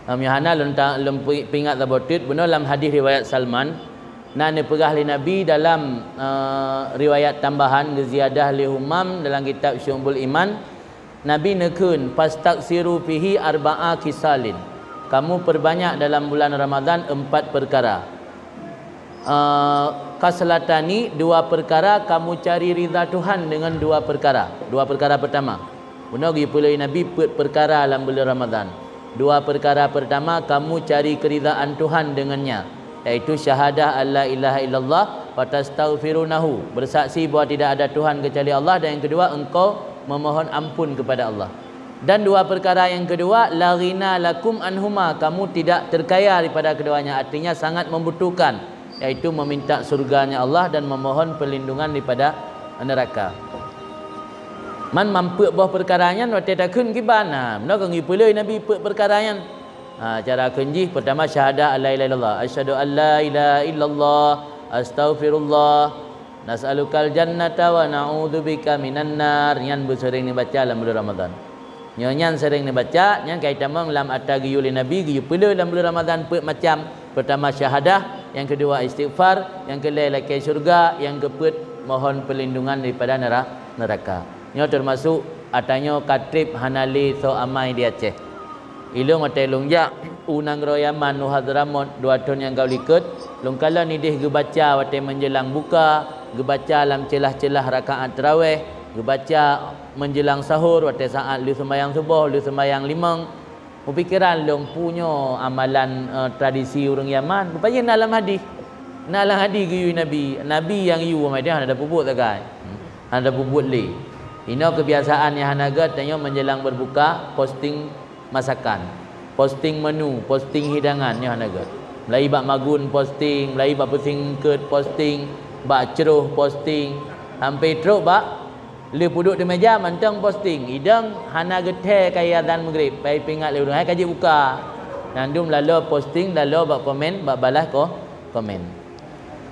Amihana lem pingat tabotit benar dalam hadis riwayat Salman nan perah li Nabi dalam riwayat tambahan ziyadah li Humam dalam kitab Syu'bul Iman. Nabi nekun fastaksiru fihi arba'a kisalin. Kamu perbanyak dalam bulan Ramadan 4 perkara. Kaslatani, 2 perkara kamu cari ridha Tuhan dengan 2 perkara. 2 perkara pertama. Benar gi pulai Nabi perkara dalam bulan Ramadan. 2 perkara pertama kamu cari keridaan Tuhan dengannya, iaitu syahadah alla ilaha illallah wa tastaghfirunahu, bersaksi bahawa tidak ada Tuhan kecuali Allah, dan yang kedua engkau memohon ampun kepada Allah. Dan 2 perkara yang kedua la ghina lakum anhuma, kamu tidak terkaya daripada keduanya, artinya sangat membutuhkan, iaitu meminta surganya Allah dan memohon perlindungan daripada neraka. Man mampu bah perkaranya waktu takun gibana nak ngi pulai Nabi perkaranya cara kenji pertama syahadah alla ilaha illallah asyhadu an la ilaha illallah astaghfirullah nas'alukal jannata wa na'udzubika minan nar. Nyan bersering ni baca dalam bulan Ramadan, nyan sering ni baca nyan kaitan dalam atagi yuli Nabi gi pulai dalam bulan Ramadan macam pertama syahadah, yang kedua istighfar, yang ketiga lakai syurga, yang keempat mohon perlindungan daripada neraka. Nyo termasuk atanya katrib hanali so amai di Aceh. Ilung matai lungja unang royaman nu Hadramut 2 tahun yang kau likut. Lung kala ni deh gebaca watai menjelang buka, gebaca dalam celah-celah rakaat tarawih, gebaca menjelang sahur watai saat lu sembahyang subuh, lu sembahyang limang. Pikiran lung punyo amalan tradisi orang Yaman. Rupanya dalam hadis. Dalam hadis ke Nabi yang yu mai dia ada puput tak kai. Ada puput li. Ini kebiasaan yang hanaga tanya menjelang berbuka posting masakan, posting menu, posting hidangan ni hanaga. Mulai bak magun posting, mulai bak pesingket posting, bak ceruh posting, sampai teruk bak le puduk di meja mantang posting. Hidang hana gethe kaya azan maghrib, pai pingat le hai kaji buka. Nandum lalu posting, lalu bak komen, bak balas komen.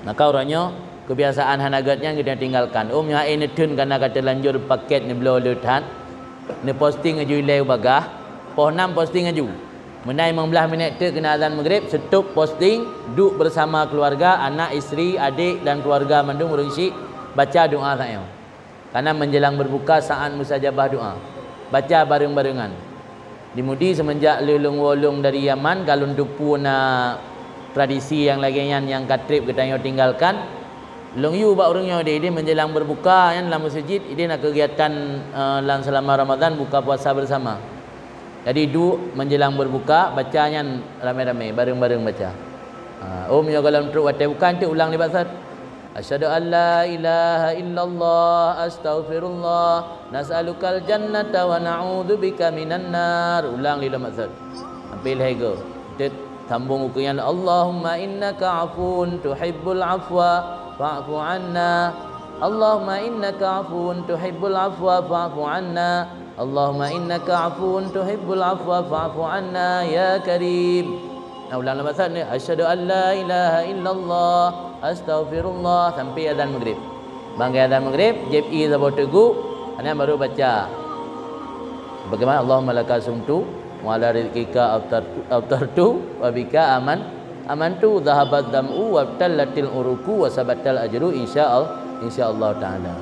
Maka orangnya kebiasaan hanagatnya kita tinggalkan. Nya ini tun karena kata lanjur paket ni belum letat. Ni posting aju ilai bagah. Poh 6 posting aju. Menai 15 minit tu kena azan maghrib, stop posting, duduk bersama keluarga, anak, isteri, adik dan keluarga mandung urusik, baca doa saya. Karena menjelang berbuka saat musajabah doa. Baca bareng-barengan. Dimudi semenjak lelung wolung dari Yaman, kalau dupu na tradisi yang lagian yang katrib kita tinggalkan. Long yu bak orangnya dia menjelang berbuka kan dalam masjid, dia nak kegiatan dalam selama Ramadan buka puasa bersama. Jadi menjelang berbuka bacanya ramai-ramai bareng-bareng baca. Ya kalau untuk watai bukan tu ulang ni pasal asyhadu an la ilaha illallah astaghfirullah nas'alukal jannata wa na'udzubika minan nar. Ulang lila maksud. Sampai lego. Sambung ukuran Allahumma innaka afun tuhibbul afwa fa'fu anna. Allahumma innaka afuwun tuhibbul afwa fa'fu anna. Allahumma innaka afuwun tuhibbul afwa fa'fu anna ya karim. Nah ulang lama ni asyhadu an la ilaha illallah astaghfirullah sampai azan maghrib. Bangkai azan maghrib JPI zabot teguk, ana baru baca bagaimana Allahumma laka sumtu wa ala rizqika aftartu wa bika amantu dhahabat dam'u wa tallatil uruku wa sabatal ajru insyaallah taala.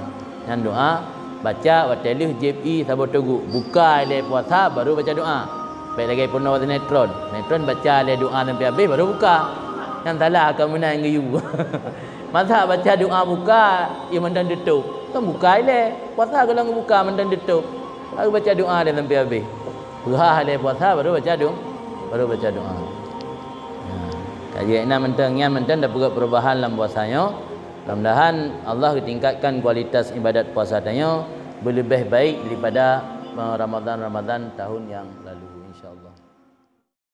Yang doa baca wa talih JPI sabot teguk buka le puasa baru baca doa. Baik lagi pun nawat netron baca le doa sampai habis baru buka. Yang salah kamu nak ngayu. Masa baca doa buka ia mendan tutup. Kan buka le puasa kalau buka mendan tutup. Baru baca doa le sampai habis. Buka le puasa baru baca doa. Kaji ina mentangnya mentan dah buat perubahan dalam puasanya. Mudah-mudahan Allah tingkatkan kualitas ibadat puasa tanya berlebih baik daripada Ramadan tahun yang lalu insyaallah.